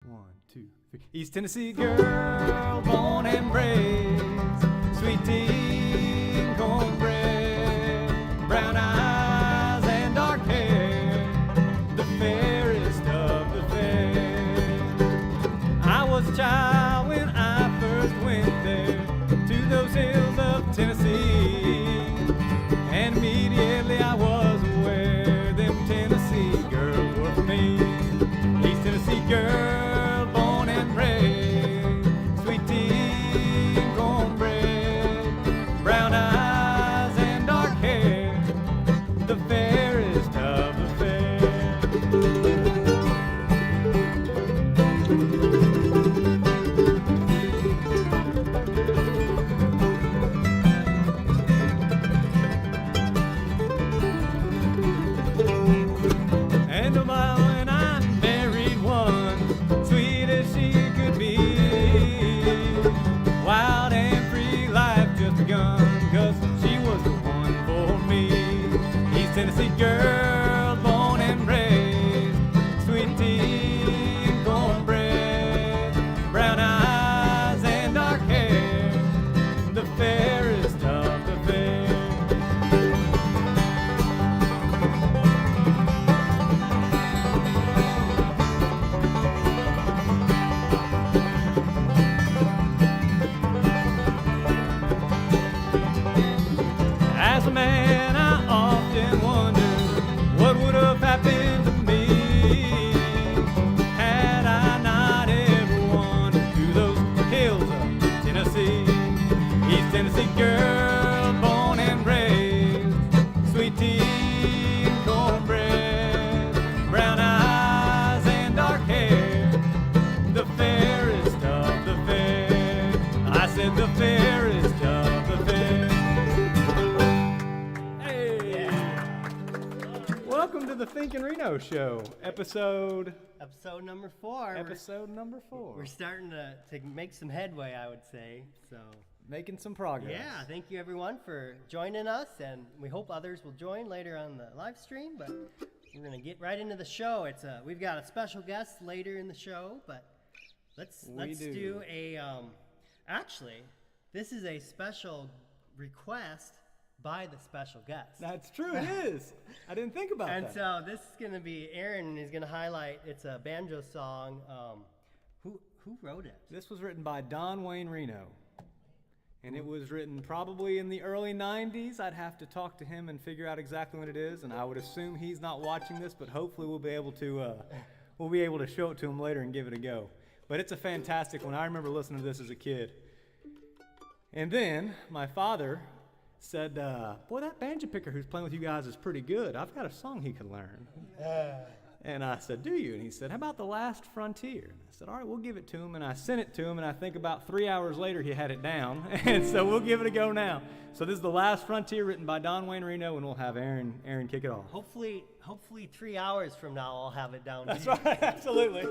1, 2, 3. East Tennessee girl, born and raised, sweet tea, cornbread, brown eyes and dark hair, the fairest of the fair. I was a child when I first went there to those hills of Tennessee, and immediately I was aware them Tennessee girls were for me. East Tennessee girl, born and raised, sweet tea and cornbread, brown eyes and dark hair, the fairest of the fair. And a while when I married one, sweet as she could be, wild and free life just begun, 'cause she was the one for me. East Tennessee girl, born and raised, sweet tea and cornbread, brown eyes and dark hair, the fairest of the fair. As a man, I often wonder what would have happened to me had I not ever wandered through those hills of Tennessee. East Tennessee girl, born and raised, sweet tea and cornbread, brown eyes and dark hair, the fairest of the fair. I said the fairest of the fair. Welcome to the Finck and Reno show, episode Number 4. number 4. We're starting to make some headway, I would say. So, Making some progress. yeah, thank you everyone for joining us, and we hope others will join later on the live stream. But we're gonna get right into the show. We've got a special guest later in the show, but let's do a. Actually, this is a special request by the special guest. That's true, it is. I didn't think about And that. so this is going to be Aaron, and he's going to highlight, it's a banjo song. Who wrote it? This was written by Don Wayne Reno, and it was written probably in the early 90s. I'd have to talk to him and figure out exactly when it is, and I would assume he's not watching this, but hopefully we'll be able to show it to him later and give it a go. But it's a fantastic one. I remember listening to this as a kid. And then my father said, boy, that banjo picker who's playing with you guys is pretty good. I've got a song he could learn. And I said, do you? And he said, how about The Last Frontier? And I said, all right, we'll give it to him. And I sent it to him, and I think about 3 hours later he had it down. And so we'll give it a go now. So this is The Last Frontier, written by Don Wayne Reno, and we'll have Aaron kick it off. Hopefully 3 hours from now I'll have it down. That's right, absolutely.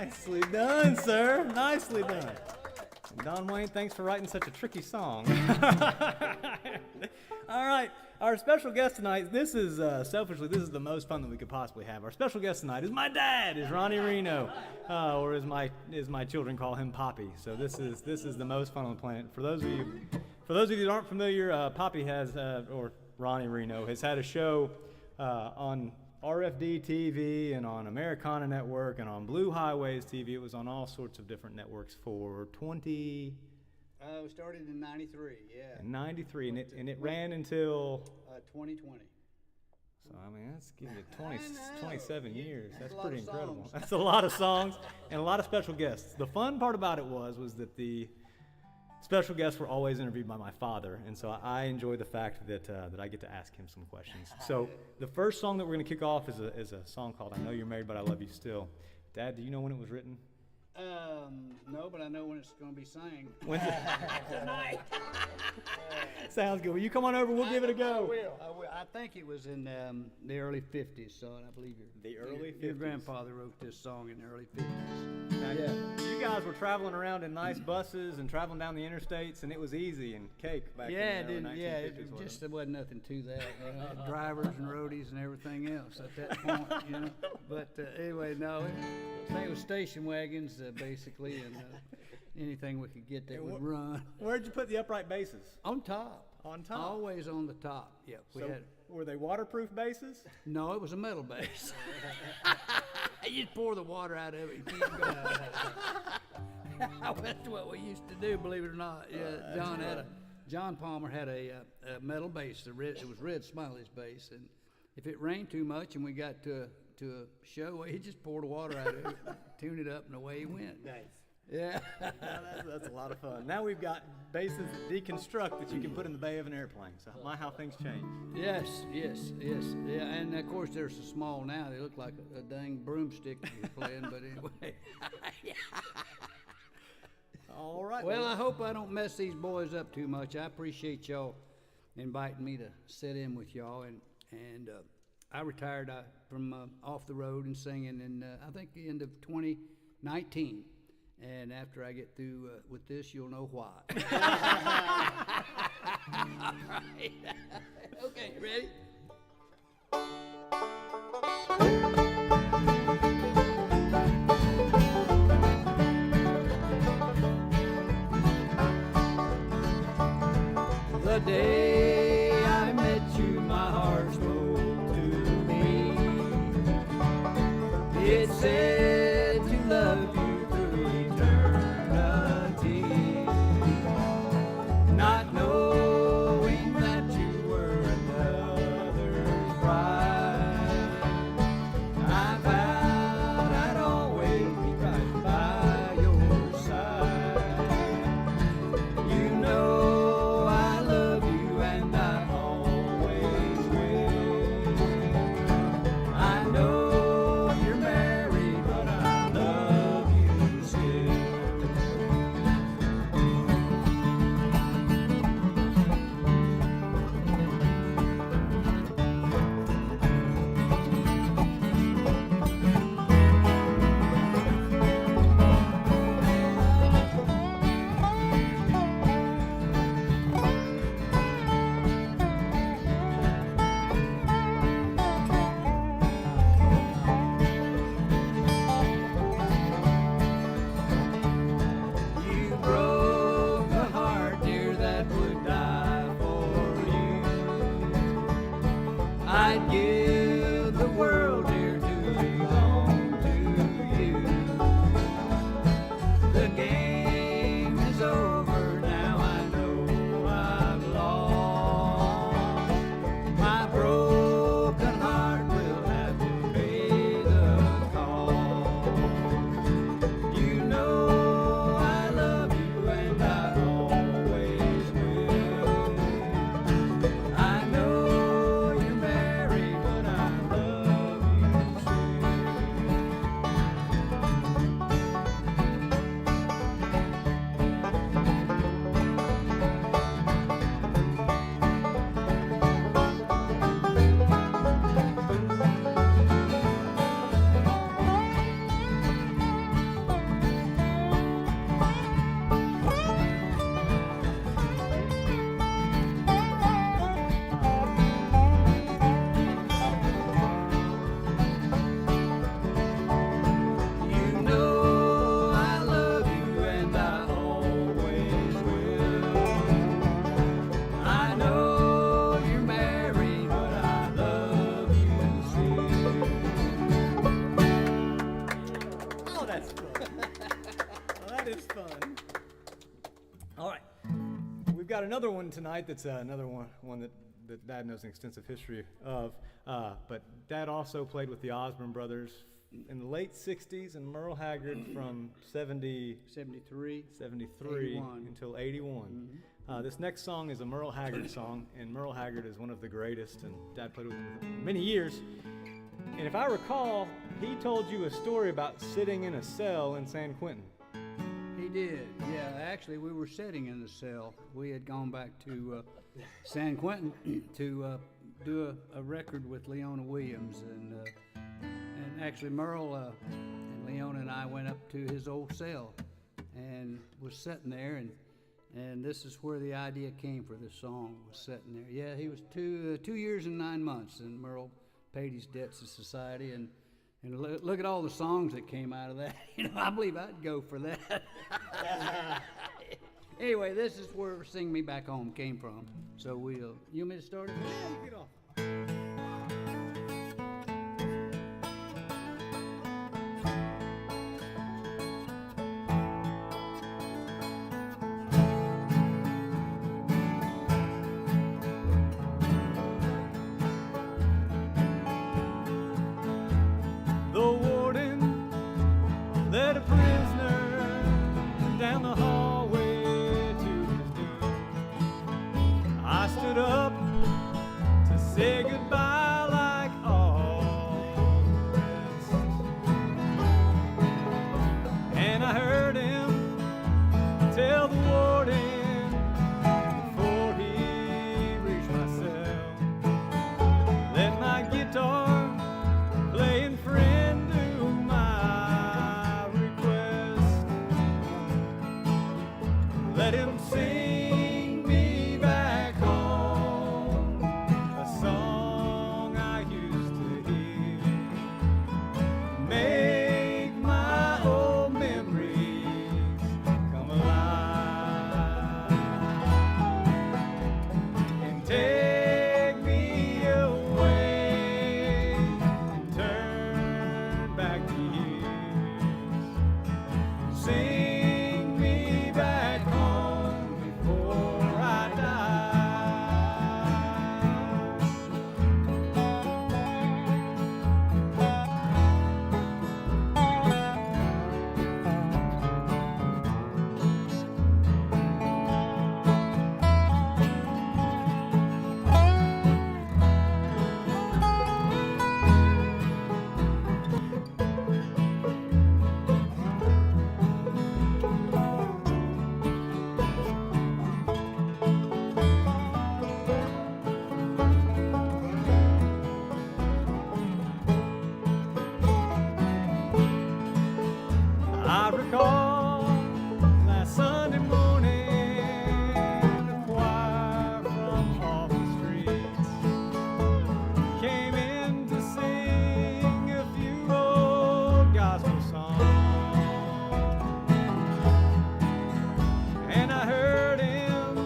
Nicely done, sir. Nicely done. And Don Wayne, thanks for writing such a tricky song. All right, our special guest tonight, this is, selfishly, this is the most fun that we could possibly have. Our special guest tonight is my dad, is Ronnie Reno, or as my children call him, Poppy. So this is the most fun on the planet. For those of you that aren't familiar, Poppy has, or Ronnie Reno, has had a show on RFD TV and on Americana Network and on Blue Highways TV. It was on all sorts of different networks for 20... We started in '93, yeah. In '93, and it ran until 2020. So I mean, that's giving you 27 years. That's a lot pretty of incredible. songs. That's a lot of songs and a lot of special guests. The fun part about it was that the special guests were always interviewed by my father, and so I enjoy the fact that I get to ask him some questions. So the first song that we're going to kick off is a song called "I Know You're Married, But I Love You Still." Dad, do you know when it was written? No, but I know when it's going to be sang. When's it? Tonight. Sounds good. Will you come on over? We'll give it a go. I will. I think it was in the early '50s, son. I believe The early your 50s. grandfather wrote this song in the early '50s. Now, Yeah. you guys were traveling around in nice buses and traveling down the interstates, and it was easy and cake back Yeah, in the early 1950s. it wasn't just it? there wasn't nothing to that. Drivers and roadies and everything else at that point, you know. But anyway, no, I think it was station wagons basically, and anything we could get that would run Where'd you put the upright bases? on top. On top. Always on the top. Yeah, we So, had. were they waterproof bases? No, it was a metal base. You'd pour the water out of it and keep going. That's what we used to do, believe it or not. Yeah, John Palmer had a metal base. It was Red Smiley's base, and if it rained too much and we got to a show, he just poured the water out of it, tuned it up, and away he went. Nice. Yeah. That's a lot of fun. Now we've got bases that deconstruct that you can put in the bay of an airplane. So how things change. Yes. Yeah, and of course they're so small now they look like a dang broomstick you're playing. But anyway. All right. Well, I hope I don't mess these boys up too much. I appreciate y'all inviting me to sit in with y'all, and I retired from off the road and singing in I think the end of 2019. And after I get through with this, you'll know why. All right. Okay, ready? The day I met you, my heart spoke to me. It said to love you through eternity, not knowing that you were another's bride. I vowed I'd always be right by your side. You know I love you and I always will. I know you're married, but got another one tonight that's another one that Dad knows an extensive history of. But Dad also played with the Osborne brothers in the late 60s and Merle Haggard from 73 81. until 81. This next song is a Merle Haggard song, and Merle Haggard is one of the greatest, and Dad played with him for many years. And if I recall, he told you a story about sitting in a cell in San Quentin. He did, yeah. Actually, we were sitting in the cell. We had gone back to San Quentin to do a record with Leona Williams, and actually Merle and Leona and I went up to his old cell and was sitting there, and this is where the idea came for this song. Was sitting there. Yeah, he was 2 years and 9 months, and Merle paid his debts to society, and look at all the songs that came out of that. I believe I'd go for that. Anyway, this is where Sing Me Back Home came from. So you want me to start it? Yeah, you get off. The warden led a prisoner down the hallway to his doom. I stood up to say goodbye like all the rest, and I heard him tell the warden before he reached my cell, let my guitar playing friend do my request. Let him sing me back home, a song I used to hear. Make my old memories come alive and take me away and turn back the years. Sing me back home before I die. I recall last Sunday morning, the choir from off the streets came in to sing a few old gospel songs, and I heard him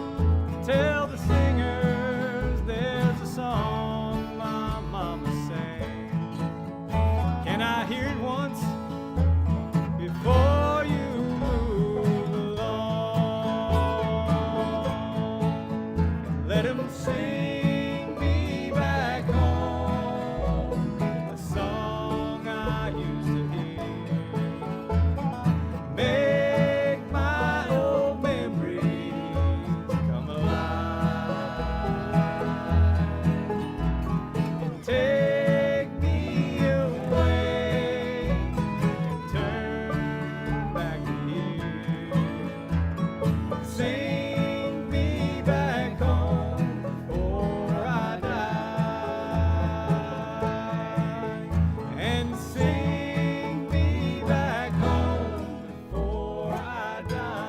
tell the singers there's a song my mama sang. Can I hear it once before you move along? Let him sing me back home, a song I used to hear. Make my old memories come alive and take me away and turn back the years. Sing me back home before I die, and sing me back home before I die.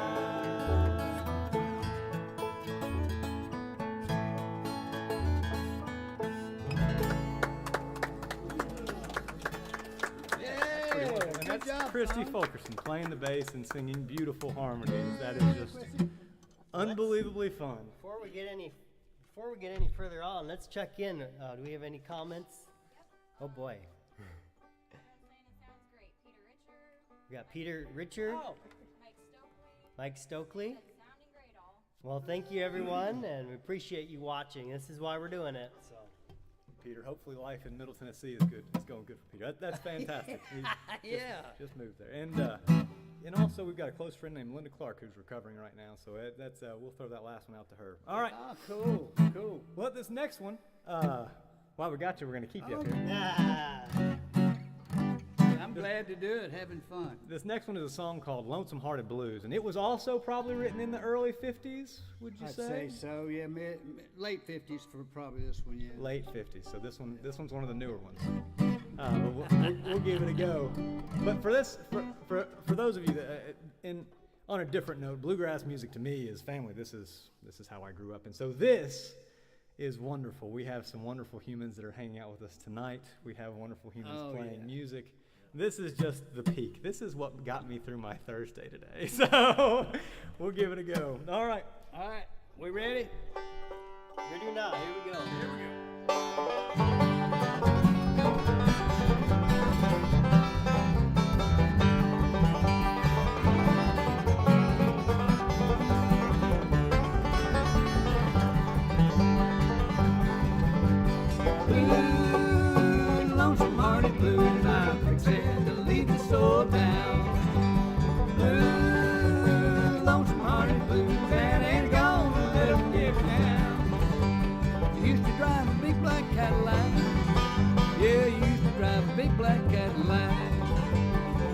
And that's Christy Fulkerson playing the bass and singing beautiful harmonies. That is just unbelievably fun. Before we get any further on, let's check in. Do we have any comments? Oh boy. Sounds great. Peter Richard, We got Peter Richard, Mike Stokely. Mike Stokely. Sounding great all. Well, thank you, everyone, and we appreciate you watching. This is why we're doing it. So. Peter, hopefully life in Middle Tennessee is good. It's going good for Peter. That's fantastic. Yeah. Just moved there. And also we've got a close friend named Linda Clark who's recovering right now. So that's we'll throw that last one out to her. All right. Oh, cool, cool. Well, this next one, while we got you, we're going to keep you up here. Yeah. I'm glad to do it, having fun. This next one is a song called Lonesome Hearted Blues, and it was also probably written in the early 50s, would you I'd say? say so, yeah, late 50s for probably this one, yeah. Late 50s, so this one's one of the newer ones. But we'll give it a go. But for those of you that, on a different note, bluegrass music to me is family. This is how I grew up, and so this is wonderful. We have some wonderful humans that are hanging out with us tonight. We have wonderful humans playing music. This is just the peak. This is what got me through my Thursday today. So we'll give it a go. All right. All right, we ready? Ready or not, here we go. Here we go. Blues, lonesome hearted blues, I'm fixing to leave this old town. Blues, lonesome hearted blues, that ain't gonna let 'em get me down. Used to drive a big black Cadillac, yeah, used to drive a big black Cadillac.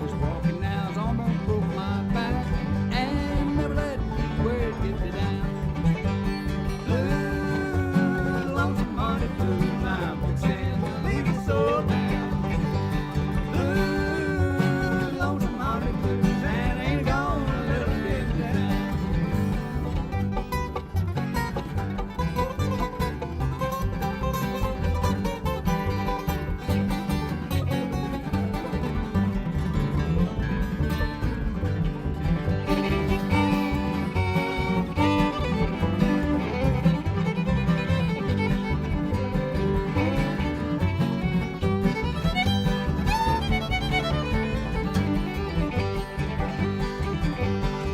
Was walking now, it's almost broke my back, and never let where it get me down. Blues, lonesome hearted blues, I'm fixing to leave it so down. Blues, lonesome hearted blues, that ain't gonna let 'em get me down.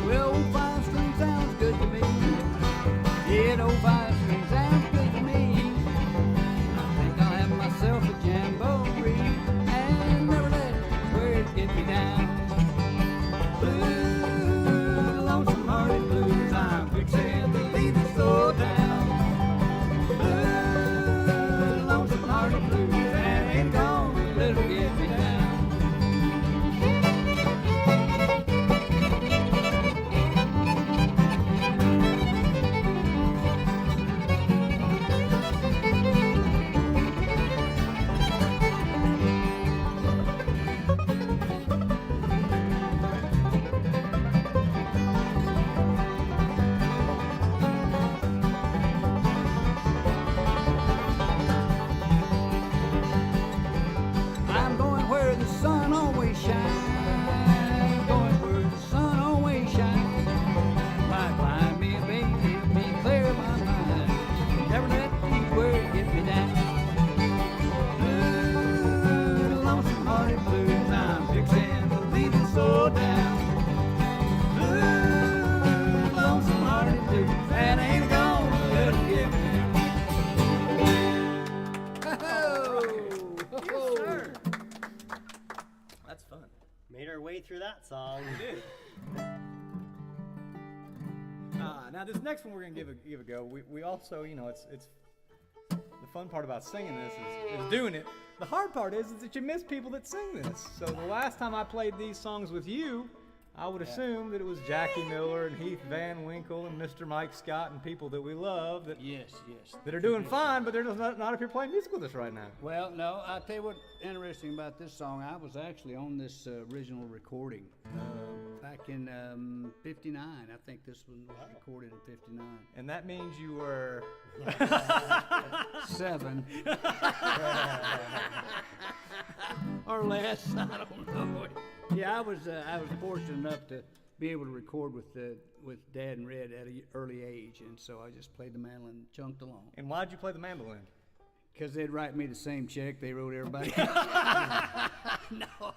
Well, old five string sounds good to me. Yeah, old five string sounds good to me. I think I'll have myself a jamboree and never let where it get me down. Blues, lonesome hearted blues, I'm fixing to leave this old town. Blues, lonesome hearted blues, that ain't gonna let 'em get me down. I'm going where the sun always shines. Going where the sun always shines. Might find me a baby, me clear my mind. Never let these words get me down. Blues, lonesome hearted blues, I'm fixing to leave it so down. Blues, lonesome hearted blues, that ain't gonna let 'em get me down. Yes, sir. That's fun. Made our way through that song. We did. Now this next one we're gonna give a go. We also, it's the fun part about singing this is doing it. The hard part is that you miss people that sing this. So the last time I played these songs with you, I would assume that it was Jackie Miller and Heath Van Winkle and Mr. Mike Scott and people that we love that Yes. are doing fine, but they're just not up here playing music with us right now. Well, no, I'll tell you what's interesting about this song. I was actually on this original recording back in 59. I think this one was recorded in 59. And that means you were 7. Or less, I don't know. Yeah, I was fortunate enough to be able to record with Dad and Red at an early age, and so I just played the mandolin and chunked along. And why'd you play the mandolin? Because they'd write me the same check they wrote everybody. No,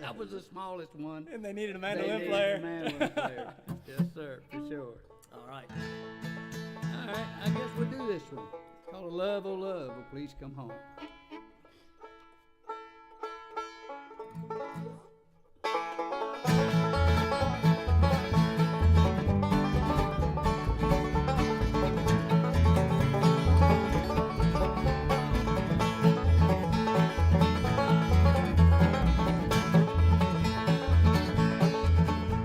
I was the smallest one. And they needed a They mandolin needed player. a mandolin player. Yes, sir, for sure. All right. All right, I guess we'll do this one. Called Love, Oh Love, Oh Please Come Home.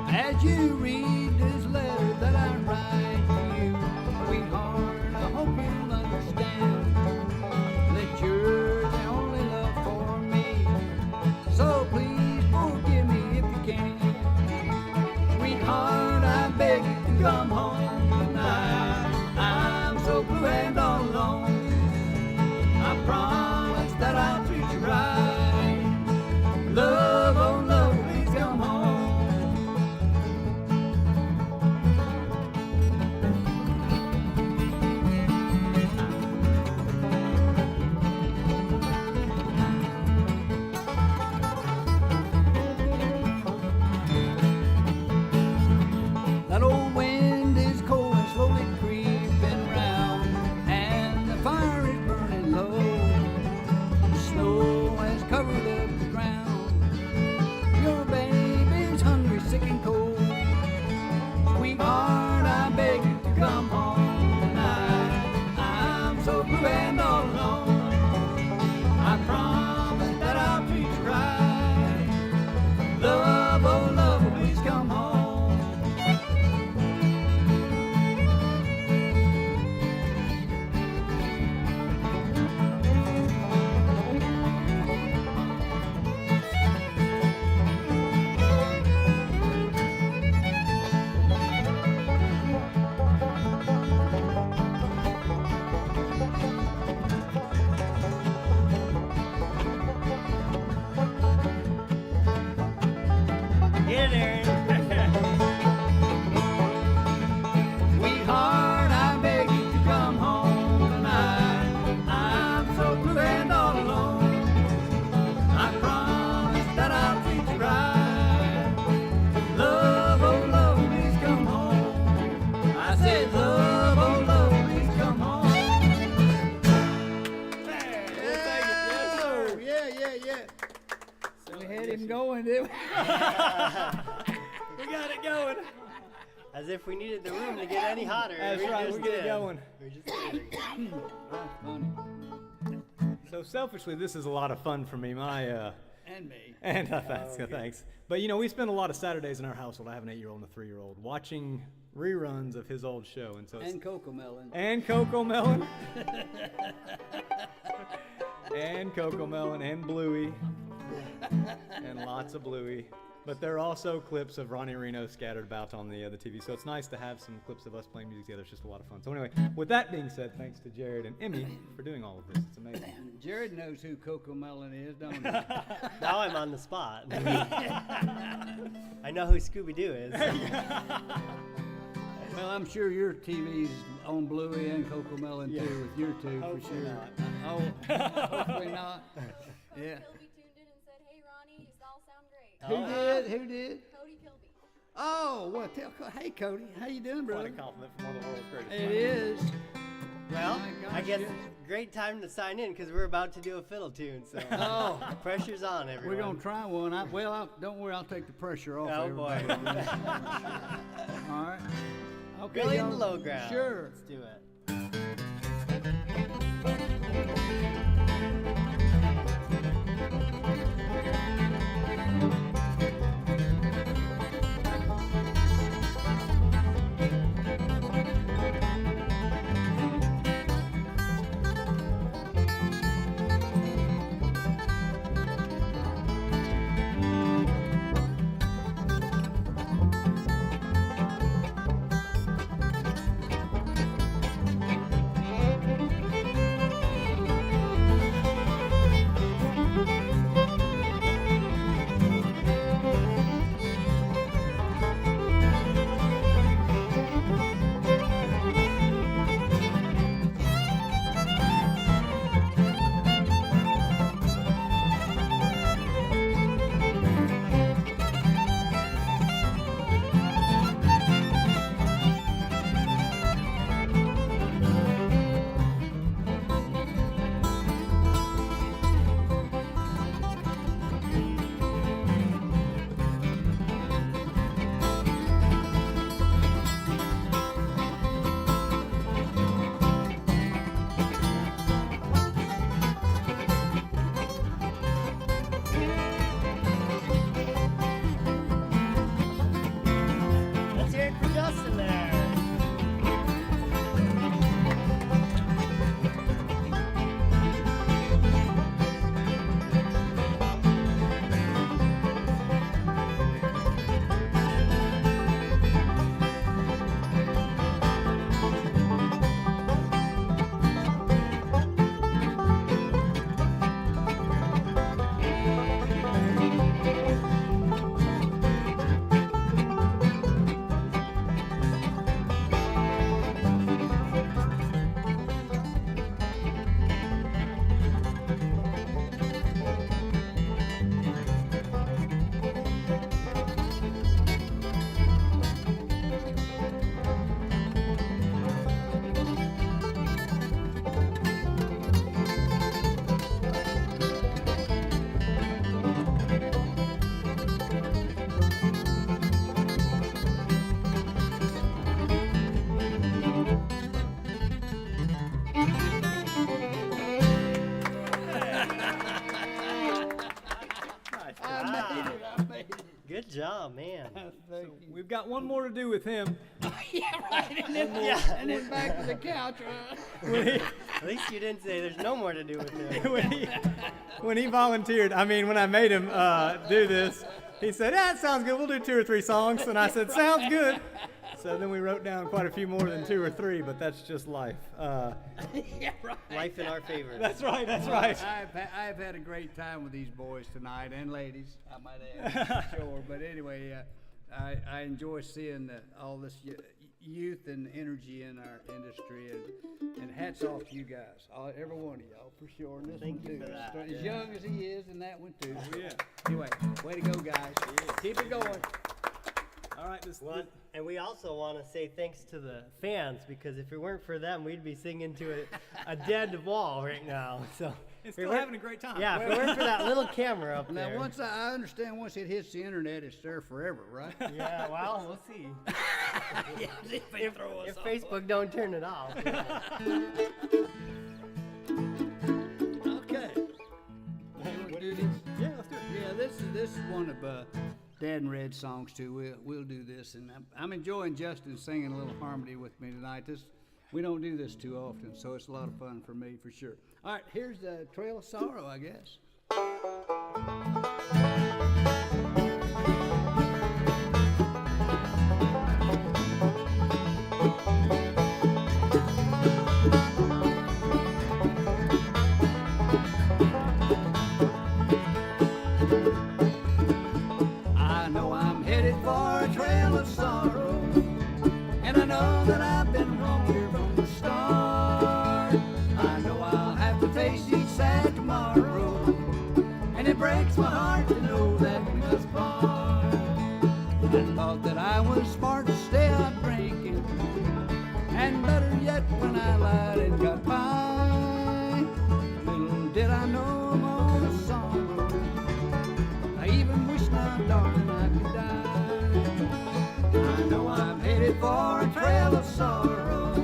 As you read this letter that I write to you, sweetheart, I hope you'll understand that you're the only love for me. So please forgive me if you can. Sweetheart, I beg you to come home tonight. I'm so blue and all alone. I promise that I'll treat you right. Love, oh love, please come home. That old wind is cold and slowly creeping round, and the fire is burning low. The snow has covered up the ground. Your baby's hungry, sick and cold. Sweetheart, I beg you to come home tonight. I'm so blue and all alone. I promise that I'll treat you right. Love, oh love, please come home. Get it, Aaron. Sweetheart, I beg you to come home tonight. I'm so blue and all alone. I promise that I'll treat you right. Love, oh love, please come home. I said, love, oh love, please come home. Yes, sir. Yeah. So we had him going, didn't we? We got it going. As if we needed the room to get any hotter. That's right, we get it going. We just did. So selfishly, this is a lot of fun for me. And me. Thanks. But you know, we spend a lot of Saturdays in our household. I have an 8-year-old and a 3-year-old watching reruns of his old show, and so it's, And Cocoa Melon. and Cocoa Melon, and Cocoa Melon, and Bluey, and lots of Bluey. But there are also clips of Ronnie Reno scattered about on the TV. So it's nice to have some clips of us playing music together. It's just a lot of fun. So anyway, with that being said, thanks to Jared and Emmy for doing all of this. It's amazing. Jared knows who Cocoa Melon is, don't he? Now I'm on the spot. I know who Scooby-Doo is. Well, I'm sure your TV's on Bluey and Cocoa Melon too, with your two Hopefully for sure. not. Oh, hopefully not. Yeah. Kilby tuned in and said, "Hey, Ronnie, you all sound great." Who did? Cody Kilby. Oh, well, hey, Cody, how you doing, Quite brother? a compliment from one of the world's greatest. It players. is. Well, My I gosh, guess yes. great time to sign in because we're about to do a fiddle tune. So Oh. pressure's on, everyone. We're gonna try one. Don't worry, I'll take the pressure off. Oh, boy. everybody on this. All right. Okay. Billy in y'all. the low ground. Sure. Let's do it. Oh man. Thank you. We've got one more to do with him. And then back to the couch. At least you didn't say there's no more to do with him. when he volunteered, I mean, when I made him do this, he said, "Yeah, it sounds good. We'll do 2 or 3 songs." And I said, "Sounds good." So then we wrote down quite a few more than 2 or 3, but that's just life. Life in our favor. That's right. That's right. I've had a great time with these boys tonight, and ladies, I might add, sure. But anyway, I enjoy seeing all this youth and energy in our industry, and hats off to you guys, every one of y'all, for sure. And this Thank one you too. for that. As young as he is, and that one too. Yeah. Anyway, way to go, guys. Keep it going. All right. This Well, and we also want to say thanks to the fans, because if it weren't for them, we'd be singing to a dead wall right now. So it's still having a great time. yeah, if it weren't for that little camera up Now, there. once I understand, once it hits the internet, it's there forever, right? Yeah, well, we'll see. if Facebook don't turn it off. Okay. You wanna do this? Yeah, let's do it. Yeah, this is one of Dad and Red's songs too. We'll do this, and I'm enjoying Justin singing a little harmony with me tonight. We don't do this too often, so it's a lot of fun for me for sure. All right, here's the Trail of Sorrow, I guess. I know I'm headed for a trail of sorrow, and I know that I've been wrong here from the start. I know I'll have to face each sad tomorrow, and it breaks my heart to know that we must part. I thought that I was smart to stay out drinking, and better yet when I lied and got by. Little did I know I'm all the sorrow. I even wish now, darling, I could die. I know I'm headed for a trail of sorrow,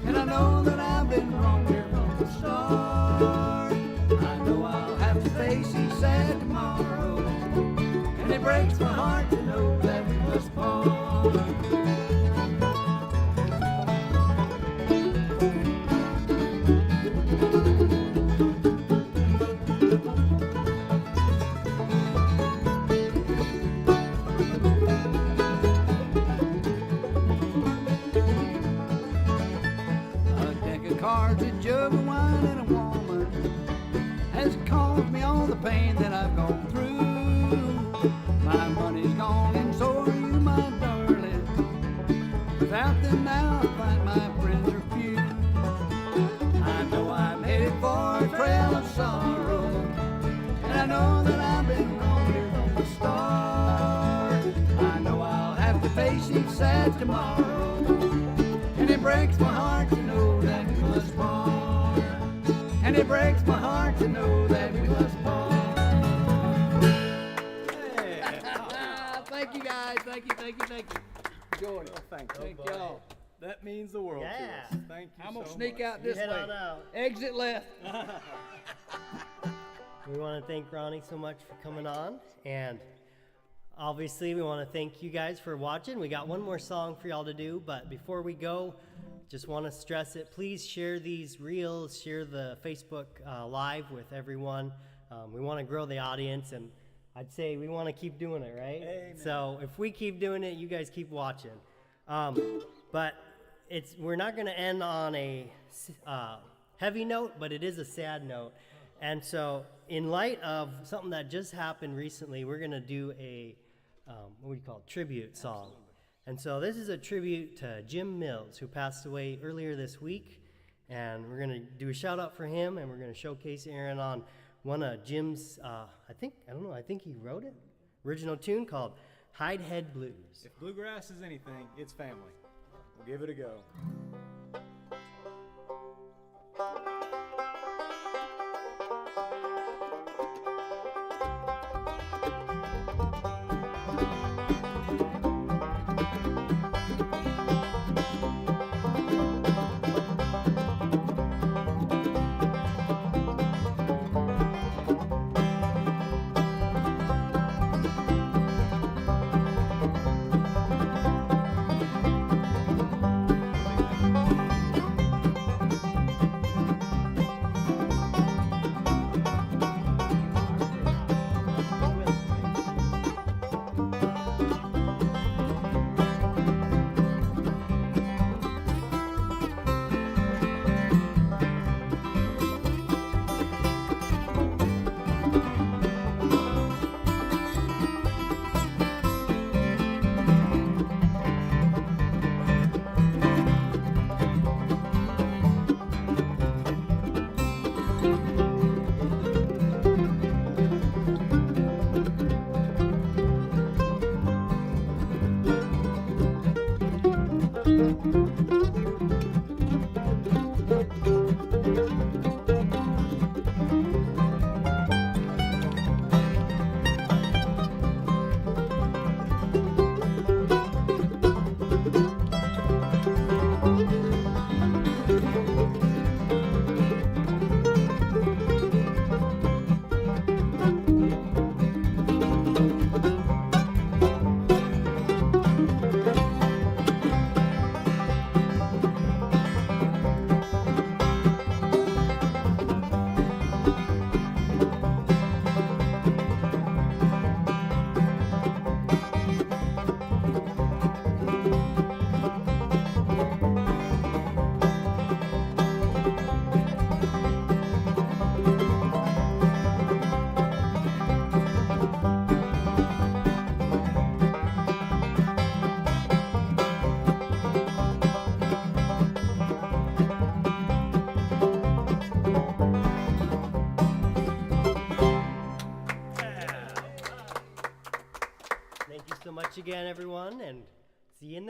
and I know that I've been wrong here from the start. I know I'll have to face each sad tomorrow, and it breaks my heart to know that we must part. A deck of cards, a jug of wine, and a woman has caused me all the pain that I've gone through. My money's gone, and so are you, my darling. Without them now, I find my friends are few. I know I'm headed for a trail of sorrow, and I know that I've been wrong here from the start. I know I'll have to face each sad tomorrow, and it breaks my heart to know that we must part. And it breaks my heart to know that we must part. Thank you guys. Thank you. Enjoy it. Thank you. Thank y'all. That means the world Yeah. to us. Thank you I'm so gonna sneak much. out this Head way. on out. Exit left. We want to thank Ronnie so much for coming on, and obviously we want to thank you guys for watching. We got one more song for y'all to do, but before we go, just want to stress it. Please share these reels, share the Facebook Live with everyone. We want to grow the audience, and I'd say we want to keep doing it, right? Amen. So if we keep doing it, you guys keep watching. But we're not going to end on a heavy note, but it is a sad note. And so in light of something that just happened recently, we're going to do a, what do you call it, tribute song. And so this is a tribute to Jim Mills, who passed away earlier this week. And we're going to do a shout out for him, and we're going to showcase Aaron on one of Jim's, I think he wrote it, original tune called Hide Head Blues. If bluegrass is anything, it's family. We'll give it a go. Thank you so much again, everyone, and see you in the next